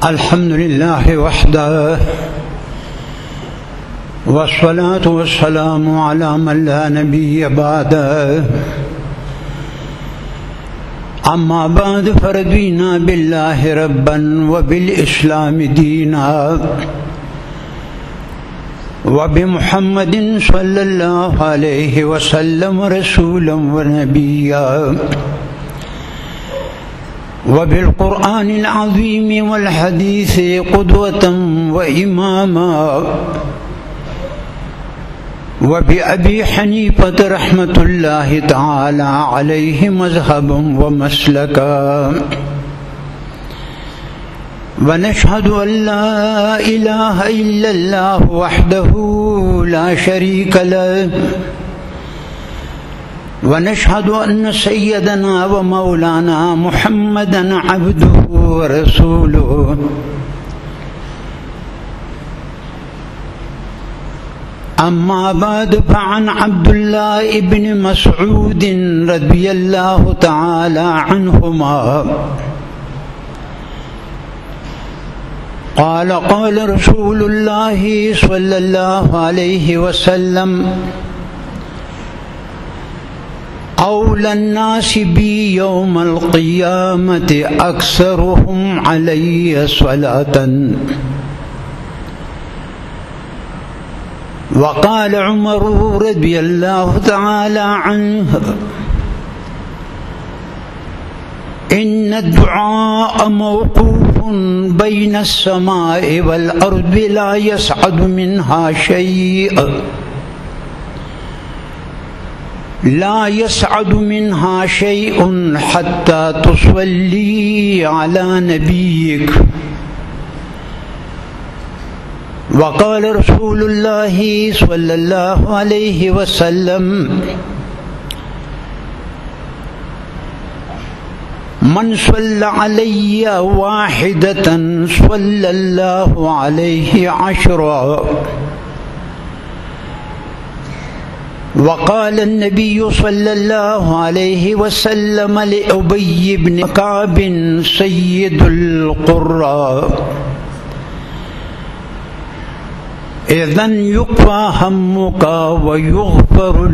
अल्हम्दुलिल्लाह वहदह वस्सलातु वस्सलामु अला मन ला नबिय्य बअदह। अम्मा बाद फरदीना बिल्लाहि रब्बन व बिल इस्लामि दीना व बि मुहम्मदिन सल्लल्लाहु अलैहि वसल्लम रसूलन व नबिय्या व बिल कुरआनिल अज़ीम वल हदीस क़ुदवतन व इमामा व बि अबी हनीफत रहमतुल्लाहि तआला अलैहि मज़हबन व मसलका व नशहदु अल्ला इलाहा इल्लल्लाह वहदहू ला शरीक लह व नशहदु अन्न सय्यदना व मौलाना मुहम्मदन अब्दुहु व रसूलुहु। अम्मा बाद फअन अब्दुल्लाह इब्न मसऊद रज़ियल्लाहु तआला अन्हुमा क़ाल क़ाल रसूलुल्लाह सल्लल्लाहु अलैहि वसल्लम औलन नासि बी यौमल क़ियामति अक्सरुहुम अलैहि स्वलातन। वक़ाल उमर रज़ियल्लाहु तआला अन्हु इन्न दुआ मौक़ूफ़ुन बैन अस्समाइ वल अर्ज़ि ला यसअदु मिन्हा शैउन हत्ता तुसल्ली अला नबिय्यिक। वक़ाल रसूलुल्लाह सल्लल्लाहु अलैहि वसल्लम मन सल्ला अलैया वाहिदतन सल्लल्लाहु अलैहि अशरा। वक़ाल नबिय्यु सल्लल्लाहु अलैहि वसल्लम लिउबय्य इब्न कअब सय्यदुल क़ुर्रा इज़न युक़फ़ा हम्मुका व युग़फ़रु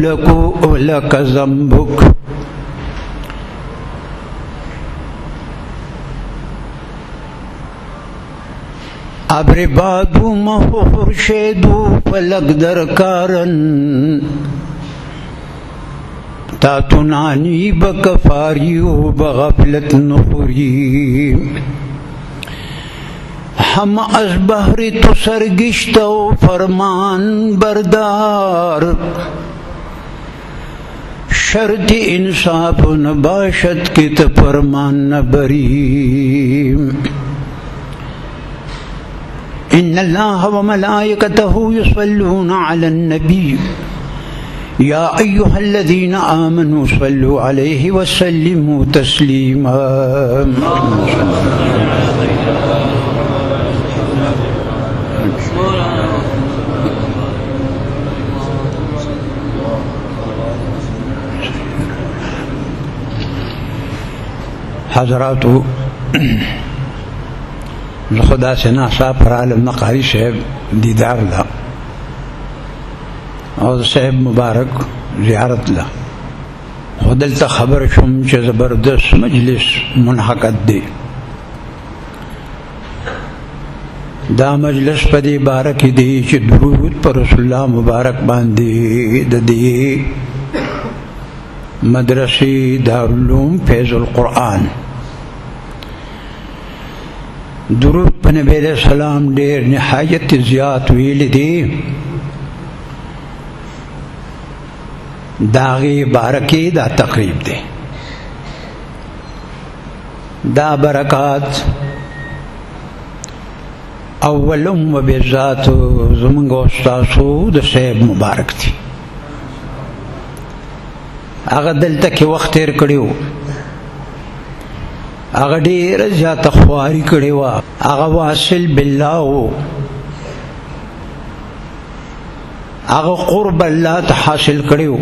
लक ज़ंबुक। अब्रिबादु महु फलगदर कारन तातुनानी बकफारियो बगफलत नुखुरी। हम असबहरी तो सरगिश्तो फरमान बरदार शर्त इंसाफ न बाशत की त फरमान न बरी। इन्नल्लाह व मलाइकतहु युसल्लूना अलन नबी या अय्युहल्लज़ीना आमनू सल्लु अलैहि व सल्लिमू तस्लीमा। हज़रातु खुदा से नासा पर आलम नक़ारी साहब दीदार ला और साहब मुबारक ज़ियारत ला। खुदल तक खबर शुम च ज़बरदस्त मजलिस मुनहक़द दे। दा मजलिस पदी बारक दी च दुरूद पर रसूलुल्लाह मुबारक बांदी ददी मदरसी दारुल उलूम फैज़ुल कुरान दुरूद पर नबी अलैहि सलाम ढेर निहायत ज़ियात वेल दी। दागी बारकी दा तकरीब दे दा बरकात अव्वलुम व बेज़ात ज़ुमंग उस्तासो द साहब मुबारक थी। अगर दिल तक वक्त तेर कड़ियो अगर ढेर ज़्यादा ख्वारी कड़िवा अगर वासिल बिल्लाह हो अगर क़ुर्ब अल्लाह हासिल कड़ियो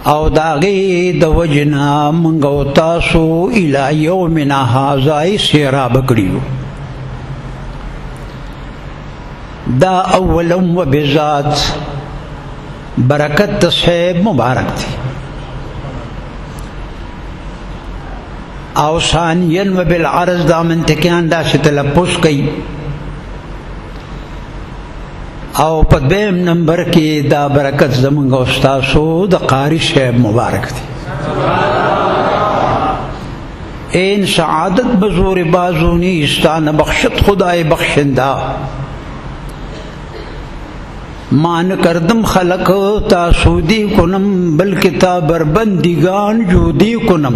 او داغی د وجنا منگو تاسو الى یومنا هازای سیراب کریو دا اولم و بذات برکت صحیب مبارک تھی او ثانین و بالعرض دا منتقیان دا سے تلپس کئی او په دویم نمبر کې دا برکت زمونږ استاسو د قاری صاحب مبارک دی این سعادت بزور بازونی استان بخشت خدای بخشندہ مان کردم خلق تاسودی کنم بلکہ تا بربندگان جودی کنم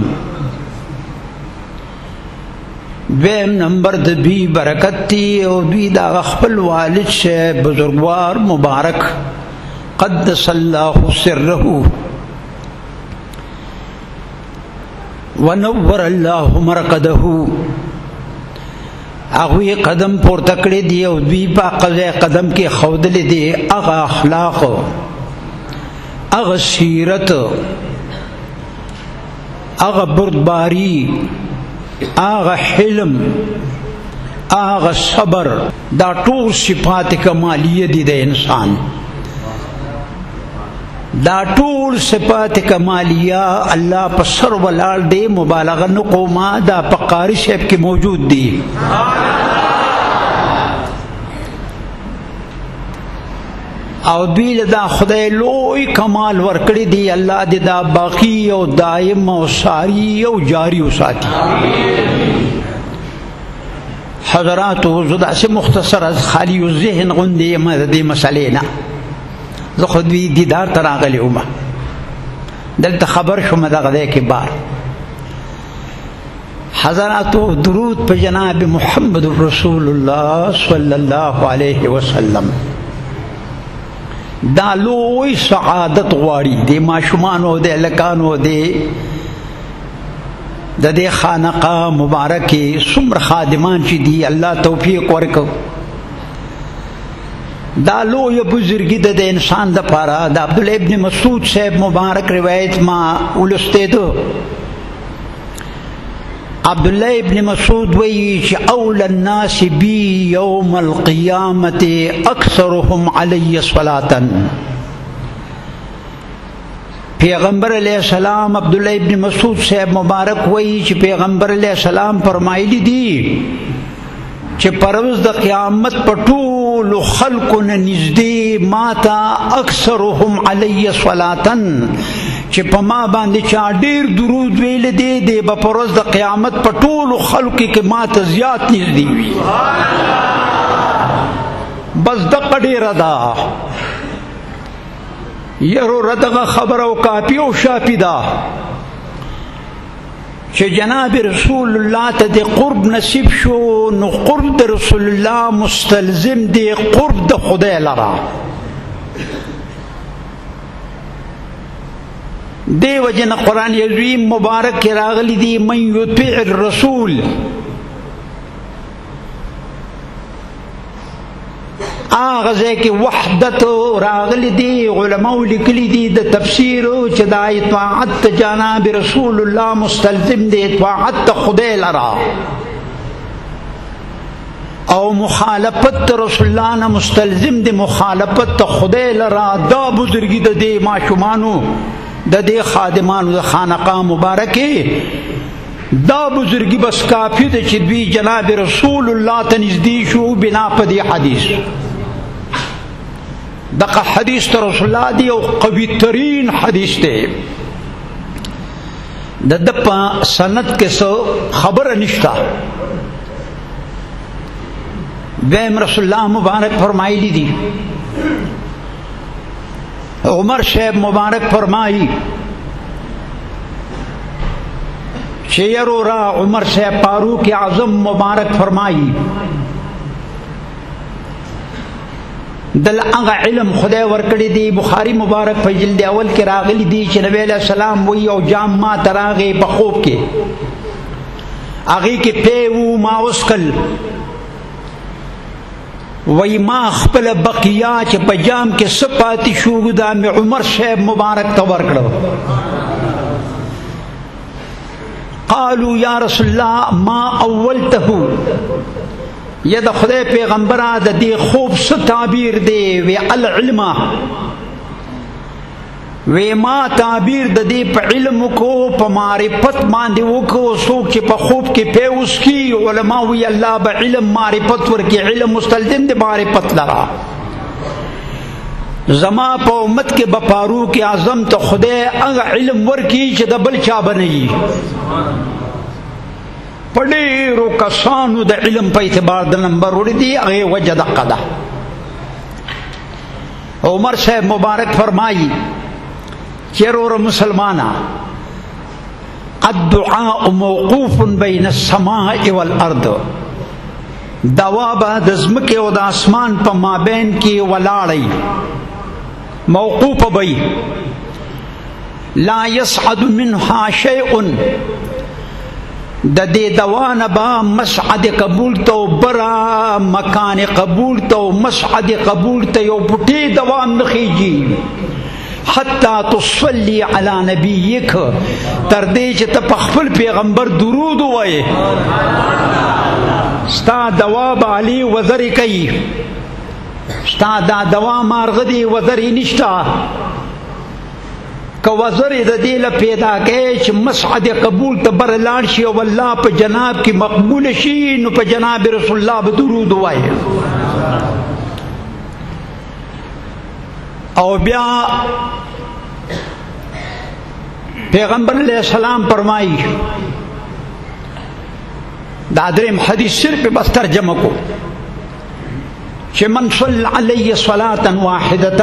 دویم نمبر د دوی برکت تی او دوی دا خپل والد سے بزرگوار مبارک قدس اللہ سرہ ونور اللہ مرقدہ اغوی قدم پور تکڑی دی او دوی پا قضای قدم کی خودل دی اغا اخلاق اغا سیرت اغا بردباری آغا حلم آغا صبر دا ټول صفات کمالیه دي د انسان دا ټول صفات کمالیه الله په سر ولال دی مبالغه نقوما دا په قاری صاحب کې موجود دي او دوی دا خدای لوی کمال ورکړي دی الله دې دا باقی او دائم او ساری او جاری وساتي حضرات زدا سے مختصر از خالی الذهن غندي دې مسلې نه زه خود وی دیدار تراغلی ومه دلته خبر شوم دغه کې بار حضرات درود په جناب محمد رسول الله صلی الله علیه وسلم دا لوی سعادت غواړي د ماشومانو د لکانو د دې خانقاه مبارکه څومره خادمان چې دي الله توفیق ورکړي دا لوی بزرګي د انسان د پاره د عبد الله ابن مسعود صاحب مبارک روایت ما ولسته دو عبد الله ابن مسعود وی چې اول الناس بی یوم القیامت اکثرهم علی صلاة پیغمبر علیہ السلام عبد الله ابن مسعود صاحب مبارک وی چې پیغمبر علیہ السلام فرمایلی دي چې پروز د قیامت په ټول خلقو نه نږدې ماتا اکثرهم علی صلاة چې په ما باندې چا ډیر درود ویل دي د پروز د قیامت په ټول خلقو کې ما ته زیات نږدې وي بس د ډیر ادا یرو ردغه خبر او کاپی او شاپی دا چې جناب رسول الله ته د قرب نصیب شو نو قرب د رسول الله مستلزم دی قرب د خدای لرا دیو جن قرآن عظیم مبارک کی راغلی دی من یطیع الرسول آغازے کی وحدت راغلی دی علماء لکلی دی د تفسیر چې دا اطاعت جناب رسول الله مستلزم دی اطاعت خدای لرا او مخالفت رسول الله نه مستلزم دی مخالفت خدای لرا دا بزرگی د دې ماشومانو د دې خادمانو د خانقاه مبارکه دا بزرگی بس کافی ده چې دوی جناب رسول الله ته نږدې شو بنا په دې حدیث دغه حدیث ته رسول الله دی او قوی ترین حدیث ده د په سند کې څه خبره نشته دیم رسول الله مبارک فرمایلی دي عمر صاحب مبارک فرمائی شیرو را عمر صاحب فاروق اعظم مبارک فرمائی دل اغا علم خدای ورکڑی دی بخاری مبارک په جلد اول کې راغلی دی چې نبی علیہ السلام وی او جام ما تراغی بخوب کې اغی کې پیو ما وسکل وی ما خپل بقیه چې په جام کې سپاتی شو دا مې عمر صاحب مبارک ته ورکړو. قالوا یا رسول الله ما اولته، یا د خدای پیغمبره د دې خوب څه تعبیر دی؟ وی العلم، وی ما تعبیر د دې په علم کو په معرفت باندې وکړو. څوک چې په خوب کې پیوس کی علما وی الله به علم معرفت ورکړي، علم مستلزم دی معرفت لرا. زما په امت کې به فاروق اعظم ته خدای هغه علم ورکړي چې د بل چا بنئ. په ډېرو کسانو د علم په اعتبار د نمبر وړي دي، هغې وجه دقه ده. عمر صاحب مبارک فرمایي چیرور مسلمانا الدعاء موقوف بین السماء والارض، دعا به د ځمکې او د اسمان په مابین کې ولاړی، موقوف بی لا يصعد منها شیء. د دې دوا نه به مسعد قبول ته او برا مکان قبول ته او مسعد قبول ته یو پټې دوام نه خیږي حتی تصلی علی نبیک، تر دې چې ته په خپل پیغمبر درود ووایې. ستا دوا به علی وزرې کوي، ستا دا دوا مارغه دی وزرې نشته. که وزرې د دې له پیدا کوي چې مسعد قبول ته بر لاړ شي او الله په جناب کې مقبول شي، نو په جناب رسول الله به درود ووایې. او بیا پیغمبر علیہ السلام فرمائی، دا دریم حدیث صرف بس ترجمه کو، چې من صلی علی صلاة واحدة،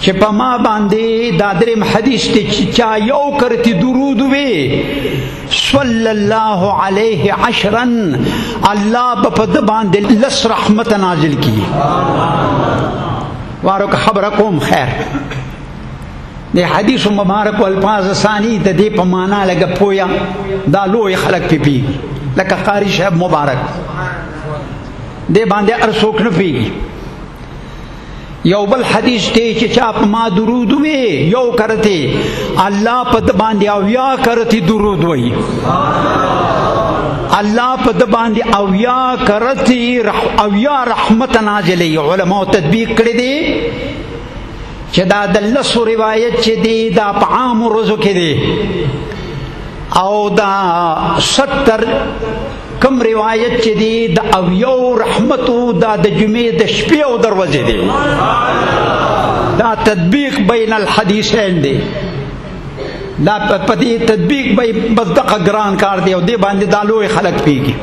چې په ما باندې دا دریم حدیث ته چا یو کرتی درود وی صلی الله علیه عشرا، الله په د باندې لس رحمت نازل کی. وارو که خبره کوم خیر د حدیث مبارک او الفاظ ثانی د دې په معنا لګه پویا دا لوی خلق پی لکه قاری صاحب مبارک دې باندې ارسوک نه پی. یو بل حدیث ته چې چا په ما درود وی یو کرته الله په د باندې او یا کرتی درود وی، الله په د باندې او یا کرتی او یا رحمت نازلې. علماء تطبیق کړی دی چې دا د لسو روایت چې دی دا په عام روزو کې دی، او دا 70 کم روایت چې دی د او یو رحمتو دا د جمعې د شپې او دروازې دی. دا تطبیق بین الحدیثین دی، دا په دې تطبیق به بس دغه ګران کار دی او دې باندې دا لوی خلک پیږي.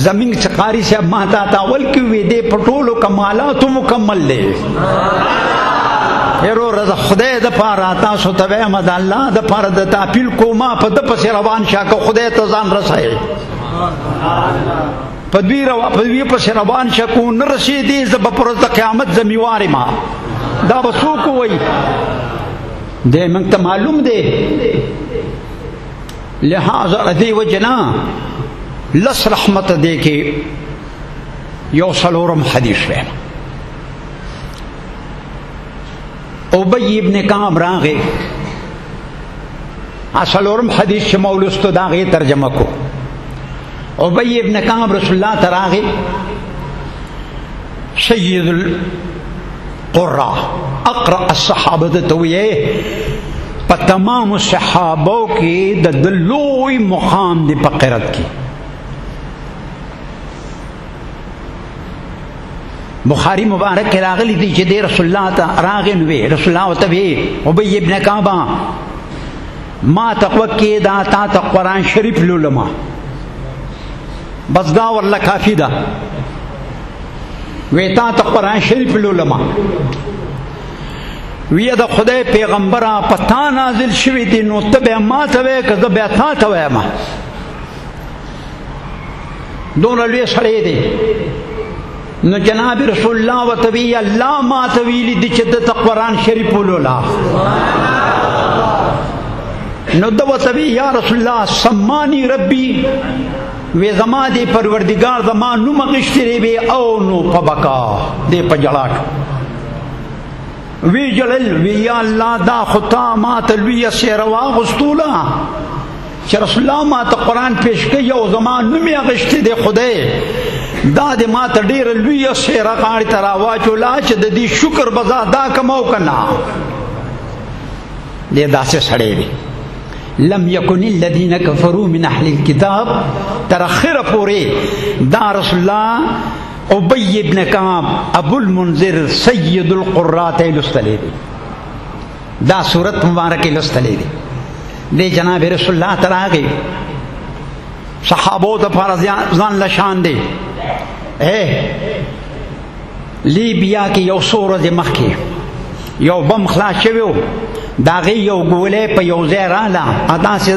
زمین چې قاری صاحب ما ته اول کې وی دی په ټولو کمالاتو مکمل دی. هرو رضا خدای د پاره تاسو ته وایم د الله د پاره د تعپیل کوما په د پس روان شاکه خدای ته ځان رسای په دوی پس روان شکو نه رسیدي زب پر د قیامت زمیوار ما دا وسوک وای دې موږ ته معلوم دی. لہذا دې وجنا لس رحمت دې کې یو سلورم حدیث وایم. ابی ابن کعب راغی، اصلورم حدیث چې مولستو داغی ترجمه کو. ابی ابن کعب رسول الله تراغی سید القراء اقرأ الصحابه تویه په تمام صحابو کې د دلوی مقام دی په قرات کې. بخاری مبارک کې راغلی دی چې د رسول الله ته راغی نو رسول الله ته وی ابی ابن کعب ما تقوی کې دا تا قرآن شریف لولما بس دا ورله کافی ده، وی تا قرآن شریف لولما وی د خدای پیغمبره پتا نازل شوی دی نو ته به ما ته وی که زه بیا تا ته وایم. دونه لوی سړی دی. نو جناب رسول الله وتوی الله ما تویل دي چې د قرآن شریف ولولا. نو دو وتوی یا رسول الله سمانی ربی وی زما دی پروردگار زما نوم غشتری بی او نو پبکا دی پجلاک وی جلل وی یا اللہ دا خطا ما تلوی سیروا غستولا چه رسول اللہ ما تا قرآن پیش کئی او زما نومی غشتی دی خدای دا دی ما تا دیر لوی سیرا قاری تراوا چولا چه دی شکر بزا دا کمو کنا دی دا سے سڑے دی لم یکن الذین کفروا من اہل الكتاب ترخیر پورے دا رسول اللہ ابی ابن کعب ابو المنذر سید القرات لستلے دی دا سورت مبارک لستلے دی دے جناب رسول اللہ تراغی صحابو دا پارزان لشان دے لیبیا کی یو سورج مخی یو بم خلاص شویو داغی یو گولے پا یو زیرالا ادا سے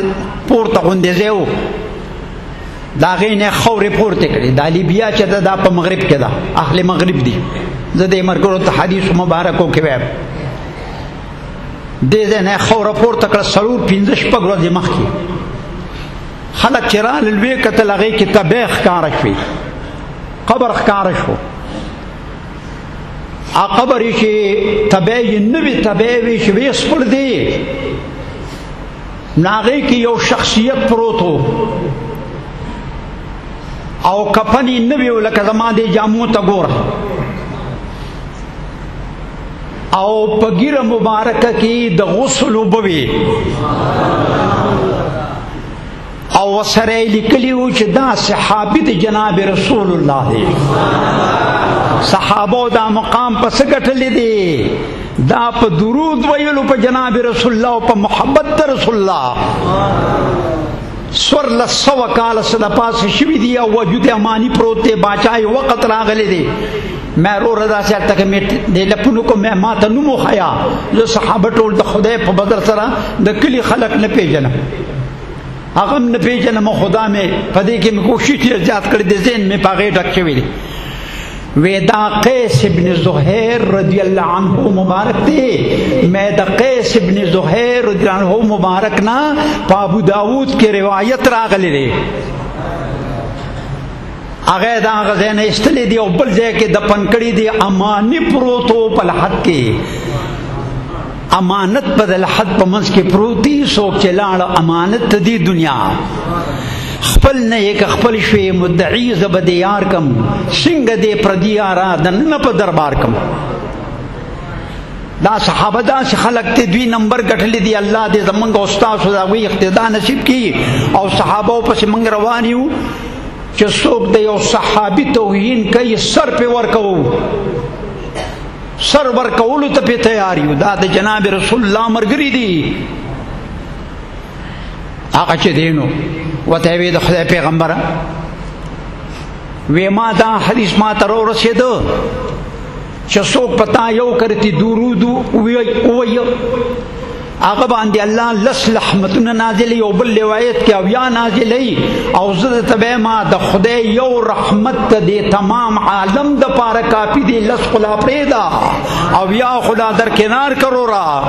پورتا غندزیو داغی نے خوری پورتے کری دا لیبیا چا دا پا مغرب کے دا اہل مغرب دی زدے مرکرو تا حدیث مبارکو کے بیب دیزے نے خور پورتا کر سرور پینزش پا گروزی مخ کی خلق چرال الوی کتل اغی کی تبیخ کارش فی قبر کارش ہو قبری چی تبیی نوی تبیوی چی ویس پر دی ناغی کی یو شخصیت پروتو او کپنی نویو لکه زمان دی جامو تا گورا او پگیر مبارکہ کی د غسلو بوی او سره لیکلیو چې دا صحابی د جناب رسول الله دی صحابو دا مقام پس گٹھلی دی دا پا درود ویلو پا جناب رسول اللہ پا محبت رسول اللہ سور لسو کال صدا پاس شوی دی او وجود امانی پروتے باچائی وقت راغلی دی میں رو رضا سے تک میں دے لپنو کو میں ماتا نمو خیا جو صحابہ ٹول دا خدای پا بدر سرا دا کلی خلق نپی جنم اغم نپی جنم خدا میں پدے کی میں کوشش ارجاد کر دے ذہن میں پاگے ڈک شوی دی ویدا قیس ابن زہیر رضی اللہ عنہ مبارک دے میں دا قیس ابن زہیر رضی اللہ عنہ مبارک نا پا ابو داود کی روایت راغلی دے اغیر دا غزین استلی دی او بل جے کے دپن کری دی امانی پروتو پل حد کے امانت بدل حد پا منس کے پروتی سوک چلاڑ امانت دی دنیا خپل نه یک خپل شوی مدعی زبد یار کم سنگ دے پردیارا دن پا دربار کم دا صحابہ دا سے خلق تے دوی نمبر گٹھلی دی اللہ دے زمانگ استاذ خداوی اقتداء نصیب کی اور صحابہ پس منگ روانیو چه سوک دے او صحابی توہین کئی سر پہ ورکو سر ورکولو تا پہ تیاریو دا دے جناب رسول اللہ مرگری دی آقا چه دینو و تیوید خدای پیغمبر وی ما دا حدیث ما ترو رسیدو چه سوک پتا یو کرتی درودو اوی آقا باندی اللہ لس لحمتون نازلی او بل روایت کی او یا نازلی او زد تبی ما دا خدای یو رحمت دی تمام عالم دا پارا کافی دی لس خلا پریدا او یا خدا در کنار کرو را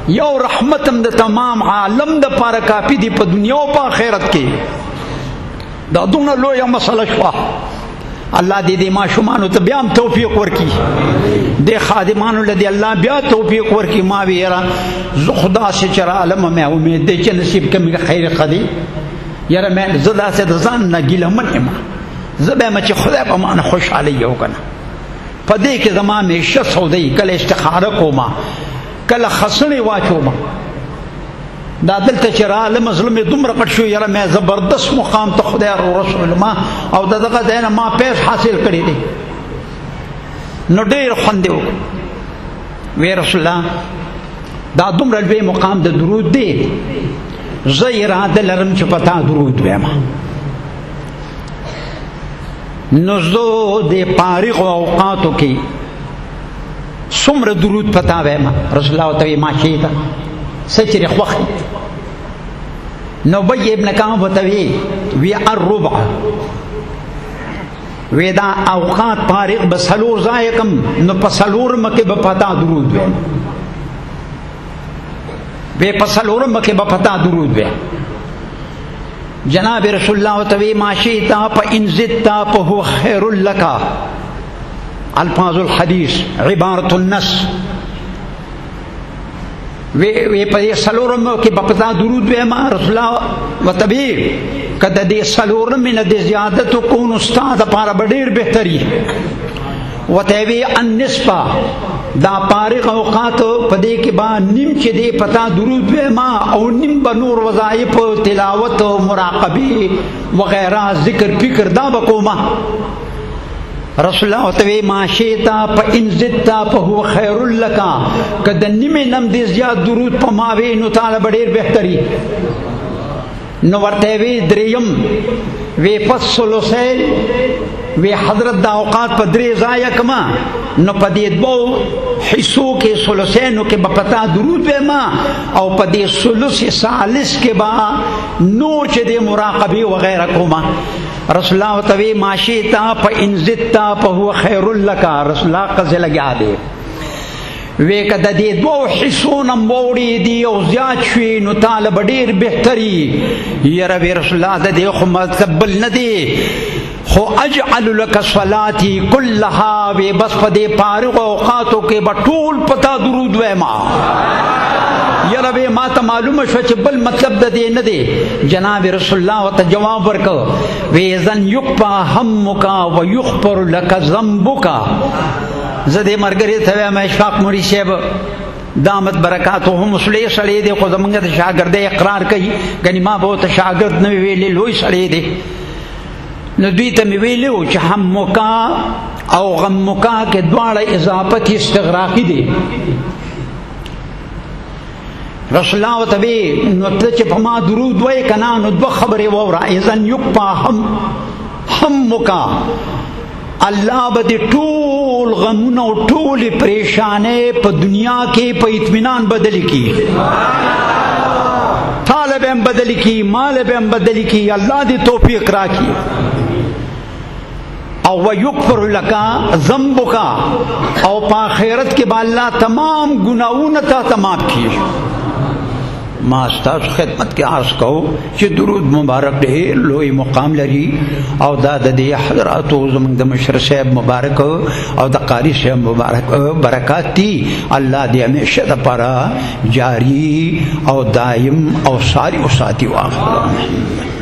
یو رحمتم دا تمام عالم دا پارا کافی دی پا دنیا و پا خیرت کی دا دونا لو یا مسئلہ شوا اللہ دی دی ما شمانو تا بیام توفیق ورکی دے خادمانو لدی اللہ بیا توفیق ورکی ما بیرا خدا سے چرا علم میں امید دے چے نصیب کمی خیر خدی یرا میں زدہ سے دزان نگیل من اما زبے مچے خدا پا مانا خوش علی ہو کنا پا دے کے زمان میں شس ہو دی کل استخارکو ما کل خسنی واچو ما دا دلتا چرا علم ظلم دمر قد شو یرا میں زبردست مقام تا خدا رسول ما او دا دقا دینا ما پیس حاصل کری دی نو دیر خوندے ہو وی رسول اللہ دا دمر الوی مقام دا درود دی زیرہ دلرم چپتا درود بے ما نزدو دے پارغ و اوقاتو کی سمر درود پتا بے ما رسول اللہ توی ما شیدہ سچر خوخی نبی ابن کعب بتوی وی الربع وی دا اوقات پارغ بسلور زائقم نو پسلور مکی بپتا درود وی پسلور مکی بپتا درود وی جناب رسول اللہ توی ماشیتا پا انزدتا پا هو خیر لکا الفاظ الحدیث عبارت النس وی پا دی سلورم کی بپتا درود وی ما رسول اللہ و طبی کد دی سلورم من دی زیادت کون استاد پارا بڑیر بہتری و تیوی النسبہ دا پارغ اوقات پدے کے بعد نیم چے دے پتا درود وی ما او نیم بنور وظائف تلاوت مراقبی وغیرہ ذکر فکر دا بکوما رسول اللہ توی ماشیتا پا انزدتا پا هو خیر لکا کد نیم نم دے زیاد درود پا ماوی نو تعالی بڑیر بہتری نو ورتیوی دریم وی پس سلوسیل وی حضرت دا اوقات پا دری زایا کما نو پا دی دو حصوں کے سلسینوں کے با پتا درود بے ما او پا دی سلس سالس کے با نوچ دی مراقبی وغیرہ کما رسول اللہ توی ماشیتا پا انزدتا پا هو خیر لکا رسول اللہ قضی لگیا دے وی که د دې دوو حصو نه موړې دي او زیات شوي نو تاله به ډېر بهتري یاره وی رسول الله د دې خو مطلب بل نه دی خو اجعل لك صلاتي كلها وی بس په دې فارغ اوقاتو کې به ټول پتا درود ویما یاره وی ما ته معلومه شوه چې بل مطلب د دې نه دی جناب رسول الله ورته جواب ورکړ وی ځن یکفى همک ویغفر لك ذنبک زده مرګری ته ما اشفاق مری شیب دامت برکاتهم مسلی سړی دی خو زمونږ د شاګرد اقرار کوي غنی ما به ته شاګرد نه ویلې لوی سړی دی نو دوی ته ویلو چې هم موکا او غم موکا کې دواړه اضافت استغراقی دی رسول الله تبی نو ته چې په ما درود وای کنا نو دو خبره وورا اذن یکفى هم موکا اللہ با دی ټول غمونه او ټول پریشانه په دنیا کې په اطمینان بدلی کی طالب هم بدلی کی مال هم بدلی کی اللہ دی توفیق را کی او ویغفر لکا ذنبکا او پا خیرت کے با اللہ تمام گناہون تا تمام کی ما استاس خدمت کے عرض کہو چې درود مبارک ډېر لوی مقام لري او دا د دې حضراتو زموږ د مشر صاحب مبارک او د قاری صاحب مبارک برکات دي الله دې همیشه دپاره جاری او دائم او ساری او ساتي واخلو